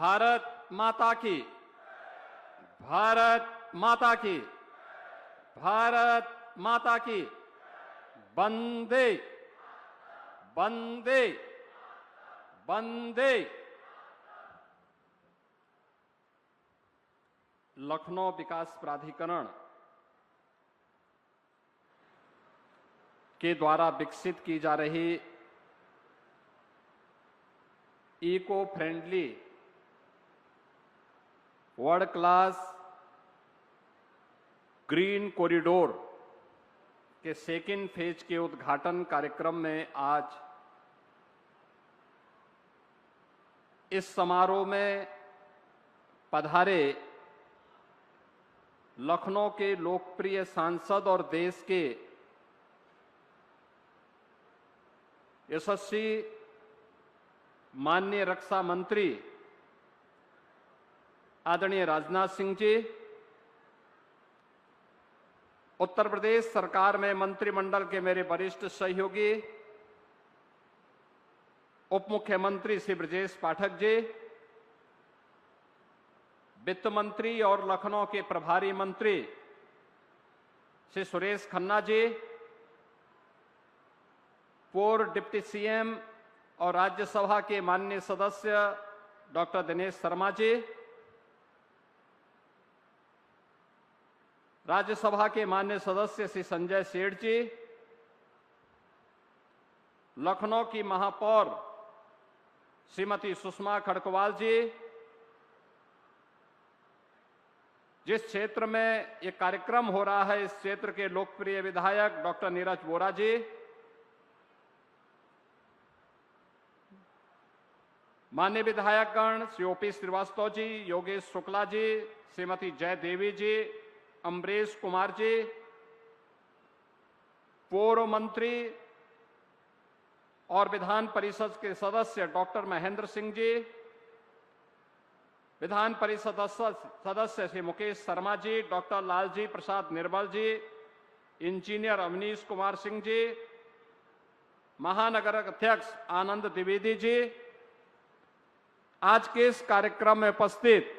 भारत माता की, भारत माता की, भारत माता की, वंदे वंदे वंदे। लखनऊ विकास प्राधिकरण के द्वारा विकसित की जा रही eco friendly world class green corridor के सेकेंड फेज के उद्घाटन कार्यक्रम में आज इस समारोह में पधारे लखनऊ के लोकप्रिय सांसद और देश के यशस्वी माननीय रक्षा मंत्री आदरणीय राजनाथ सिंह जी, उत्तर प्रदेश सरकार में मंत्रिमंडल के मेरे वरिष्ठ सहयोगी उप मुख्यमंत्री श्री ब्रजेश पाठक जी, वित्त मंत्री और लखनऊ के प्रभारी मंत्री श्री सुरेश खन्ना जी, पूर्व डिप्टी सीएम और राज्यसभा के माननीय सदस्य डॉक्टर दिनेश शर्मा जी, राज्यसभा के माननीय सदस्य श्री संजय सेठ जी, लखनऊ की महापौर श्रीमती सुषमा खड़गवाल जी, जिस क्षेत्र में ये कार्यक्रम हो रहा है इस क्षेत्र के लोकप्रिय विधायक डॉक्टर नीरज वोरा जी, माननीय विधायकगण श्री ओपी श्रीवास्तव जी, योगेश शुक्ला जी, श्रीमती जय देवी जी, अमरीश कुमार जी, पूर्व मंत्री और विधान परिषद के सदस्य डॉक्टर महेंद्र सिंह जी, विधान परिषद सदस्य श्री मुकेश शर्मा जी, डॉक्टर लालजी प्रसाद निर्मल जी, इंजीनियर अवनीश कुमार सिंह जी, महानगर अध्यक्ष आनंद द्विवेदी जी, आज के इस कार्यक्रम में उपस्थित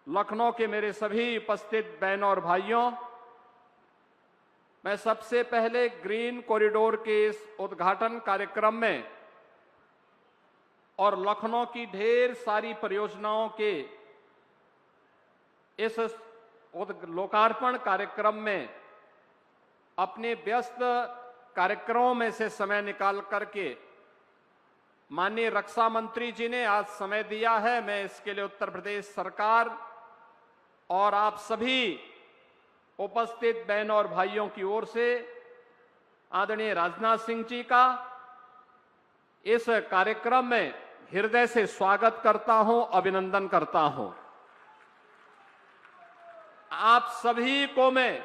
लखनऊ के मेरे सभी उपस्थित बहनों और भाइयों, मैं सबसे पहले ग्रीन कॉरिडोर के इस उद्घाटन कार्यक्रम में और लखनऊ की ढेर सारी परियोजनाओं के इस लोकार्पण कार्यक्रम में अपने व्यस्त कार्यक्रमों में से समय निकाल करके माननीय रक्षा मंत्री जी ने आज समय दिया है। मैं इसके लिए उत्तर प्रदेश सरकार और आप सभी उपस्थित बहनों और भाइयों की ओर से आदरणीय राजनाथ सिंह जी का इस कार्यक्रम में हृदय से स्वागत करता हूं, अभिनंदन करता हूं। आप सभी को मैं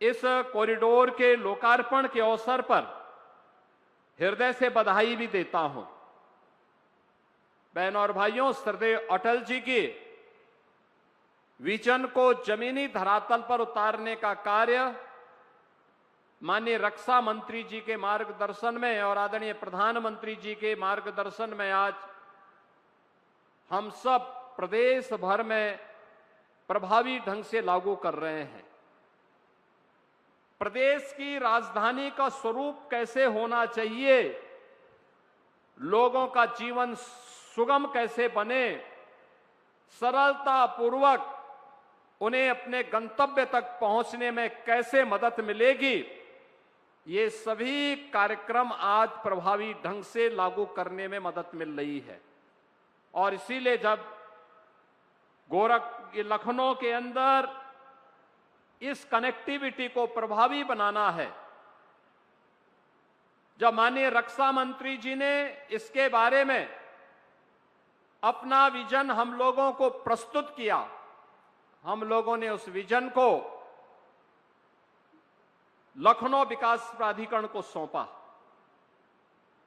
इस कॉरिडोर के लोकार्पण के अवसर पर हृदय से बधाई भी देता हूं। बहनों और भाइयों, श्रद्धेय अटल जी की विजन को जमीनी धरातल पर उतारने का कार्य माननीय रक्षा मंत्री जी के मार्गदर्शन में और आदरणीय प्रधानमंत्री जी के मार्गदर्शन में आज हम सब प्रदेश भर में प्रभावी ढंग से लागू कर रहे हैं। प्रदेश की राजधानी का स्वरूप कैसे होना चाहिए, लोगों का जीवन सुगम कैसे बने, सरलता पूर्वक उन्हें अपने गंतव्य तक पहुंचने में कैसे मदद मिलेगी, ये सभी कार्यक्रम आज प्रभावी ढंग से लागू करने में मदद मिल रही है। और इसीलिए जब लखनऊ के अंदर इस कनेक्टिविटी को प्रभावी बनाना है, जब माननीय रक्षा मंत्री जी ने इसके बारे में अपना विजन हम लोगों को प्रस्तुत किया, हम लोगों ने उस विजन को लखनऊ विकास प्राधिकरण को सौंपा।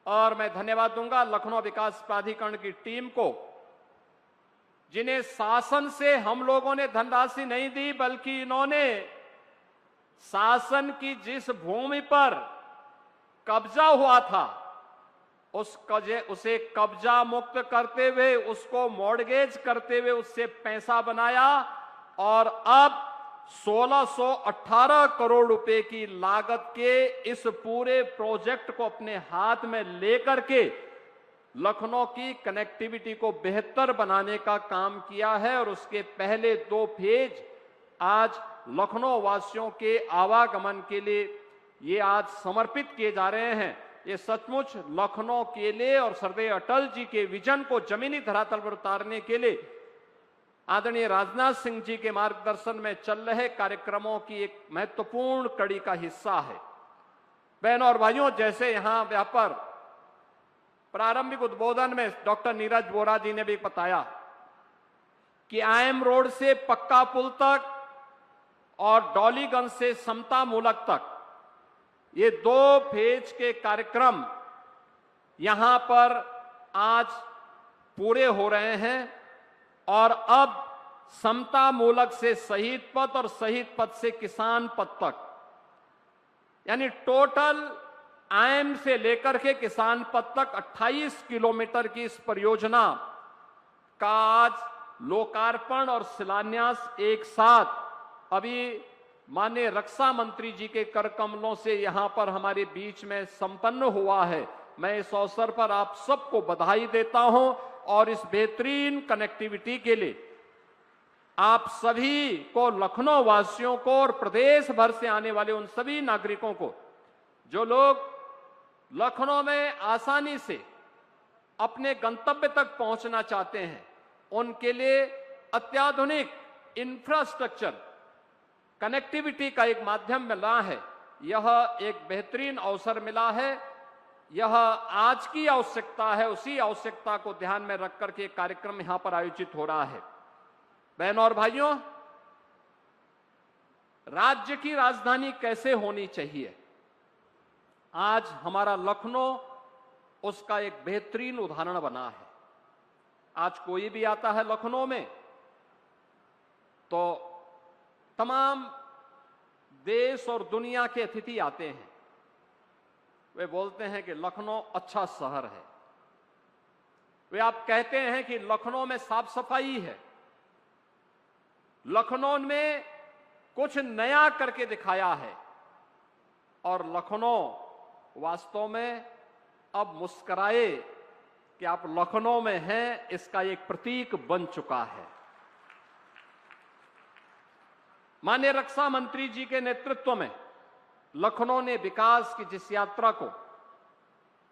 और मैं धन्यवाद दूंगा लखनऊ विकास प्राधिकरण की टीम को, जिन्हें शासन से हम लोगों ने धनराशि नहीं दी, बल्कि इन्होंने शासन की जिस भूमि पर कब्जा हुआ था उसे कब्जा मुक्त करते हुए, उसको मॉर्गेज करते हुए उससे पैसा बनाया और अब 1618 करोड़ रुपए की लागत के इस पूरे प्रोजेक्ट को अपने हाथ में लेकर के लखनऊ की कनेक्टिविटी को बेहतर बनाने का काम किया है। और उसके पहले 2 फेज आज लखनऊ वासियों के आवागमन के लिए ये आज समर्पित किए जा रहे हैं। ये सचमुच लखनऊ के लिए और सरदार अटल जी के विजन को जमीनी धरातल पर उतारने के लिए आदरणीय राजनाथ सिंह जी के मार्गदर्शन में चल रहे कार्यक्रमों की एक महत्वपूर्ण कड़ी का हिस्सा है। बहनों और भाइयों, जैसे यहां पर प्रारंभिक उद्बोधन में डॉक्टर नीरज वोरा जी ने भी बताया कि आईएम रोड से पक्का पुल तक और डॉलीगंज से समता मूलक तक ये 2 फेज के कार्यक्रम यहां पर आज पूरे हो रहे हैं और अब समता मूलक से शहीद पथ और शहीद पथ से किसान पथ तक, यानी टोटल आईएम से लेकर के किसान पथ तक 28 किलोमीटर की इस परियोजना का आज लोकार्पण और शिलान्यास एक साथ अभी माननीय रक्षा मंत्री जी के कर कमलों से यहां पर हमारे बीच में संपन्न हुआ है। मैं इस अवसर पर आप सबको बधाई देता हूं और इस बेहतरीन कनेक्टिविटी के लिए आप सभी को, लखनऊ वासियों को और प्रदेश भर से आने वाले उन सभी नागरिकों को जो लोग लखनऊ में आसानी से अपने गंतव्य तक पहुंचना चाहते हैं, उनके लिए अत्याधुनिक इंफ्रास्ट्रक्चर कनेक्टिविटी का एक माध्यम मिला है। यह एक बेहतरीन अवसर मिला है। यह आज की आवश्यकता है, उसी आवश्यकता को ध्यान में रख करके कार्यक्रम यहां पर आयोजित हो रहा है। बहनों और भाइयों, राज्य की राजधानी कैसे होनी चाहिए, आज हमारा लखनऊ उसका एक बेहतरीन उदाहरण बना है। आज कोई भी आता है लखनऊ में तो तमाम देश और दुनिया के अतिथि आते हैं, वे बोलते हैं कि लखनऊ अच्छा शहर है। वे आप कहते हैं कि लखनऊ में साफ सफाई है, लखनऊ में कुछ नया करके दिखाया है। और लखनऊ वास्तव में अब मुस्कुराए कि आप लखनऊ में हैं, इसका एक प्रतीक बन चुका है। माननीय रक्षा मंत्री जी के नेतृत्व में लखनऊ ने विकास की जिस यात्रा को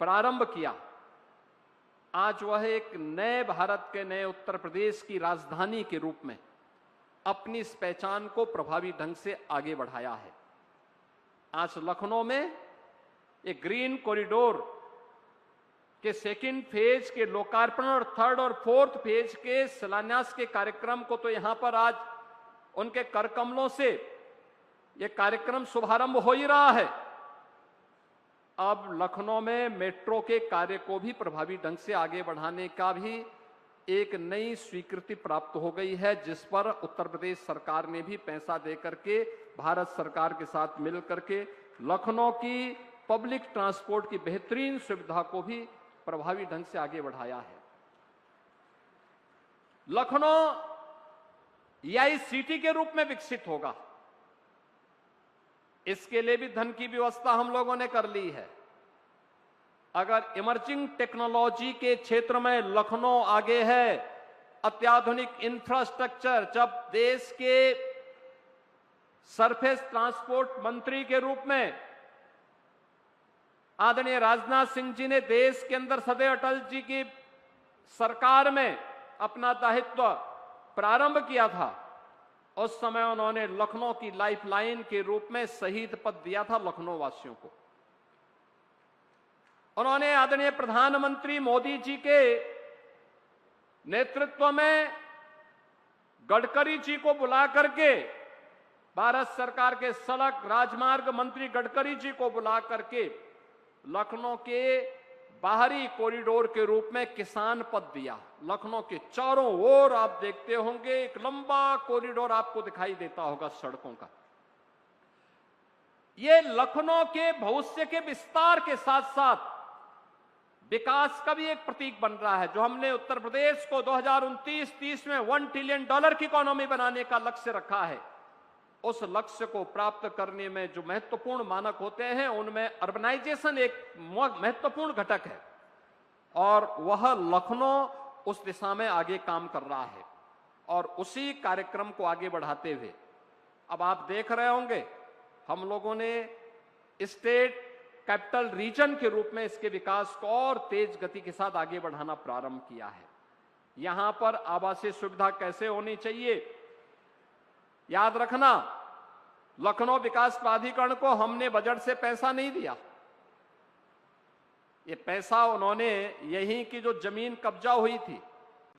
प्रारंभ किया, आज वह एक नए भारत के, नए उत्तर प्रदेश की राजधानी के रूप में अपनी इस पहचान को प्रभावी ढंग से आगे बढ़ाया है। आज लखनऊ में एक ग्रीन कॉरिडोर के 2nd फेज के लोकार्पण और 3rd और 4th फेज के शिलान्यास के कार्यक्रम को तो यहां पर आज उनके कर कमलों से यह कार्यक्रम शुभारंभ हो ही रहा है। अब लखनऊ में मेट्रो के कार्य को भी प्रभावी ढंग से आगे बढ़ाने का भी एक नई स्वीकृति प्राप्त हो गई है, जिस पर उत्तर प्रदेश सरकार ने भी पैसा देकर के भारत सरकार के साथ मिल करके लखनऊ की पब्लिक ट्रांसपोर्ट की बेहतरीन सुविधा को भी प्रभावी ढंग से आगे बढ़ाया है। लखनऊ EI सिटी के रूप में विकसित होगा, इसके लिए भी धन की व्यवस्था हम लोगों ने कर ली है। अगर इमर्जिंग टेक्नोलॉजी के क्षेत्र में लखनऊ आगे है, अत्याधुनिक इंफ्रास्ट्रक्चर, जब देश के सरफेस ट्रांसपोर्ट मंत्री के रूप में आदरणीय राजनाथ सिंह जी ने देश के अंदर सरदार अटल जी की सरकार में अपना दायित्व प्रारंभ किया था, उस समय उन्होंने लखनऊ की लाइफलाइन के रूप में शहीद पद दिया था लखनऊ वासियों को। उन्होंने आदरणीय प्रधानमंत्री मोदी जी के नेतृत्व में गडकरी जी को बुला करके, भारत सरकार के सड़क राजमार्ग मंत्री गडकरी जी को बुला करके लखनऊ के बाहरी कॉरिडोर के रूप में किसान पथ दिया। लखनऊ के चारों ओर आप देखते होंगे एक लंबा कॉरिडोर आपको दिखाई देता होगा सड़कों का। ये लखनऊ के भविष्य के विस्तार के साथ साथ विकास का भी एक प्रतीक बन रहा है। जो हमने उत्तर प्रदेश को 2029-30 में $1 ट्रिलियन की इकोनॉमी बनाने का लक्ष्य रखा है, उस लक्ष्य को प्राप्त करने में जो महत्वपूर्ण मानक होते हैं उनमें अर्बनाइजेशन एक महत्वपूर्ण घटक है और वह लखनऊ उस दिशा में आगे काम कर रहा है। और उसी कार्यक्रम को आगे बढ़ाते हुए अब आप देख रहे होंगे हम लोगों ने स्टेट कैपिटल रीजन के रूप में इसके विकास को और तेज गति के साथ आगे बढ़ाना प्रारंभ किया है। यहां पर आवासीय सुविधा कैसे होनी चाहिए, याद रखना, लखनऊ विकास प्राधिकरण को हमने बजट से पैसा नहीं दिया। ये पैसा उन्होंने यहीं की जो जमीन कब्जा हुई थी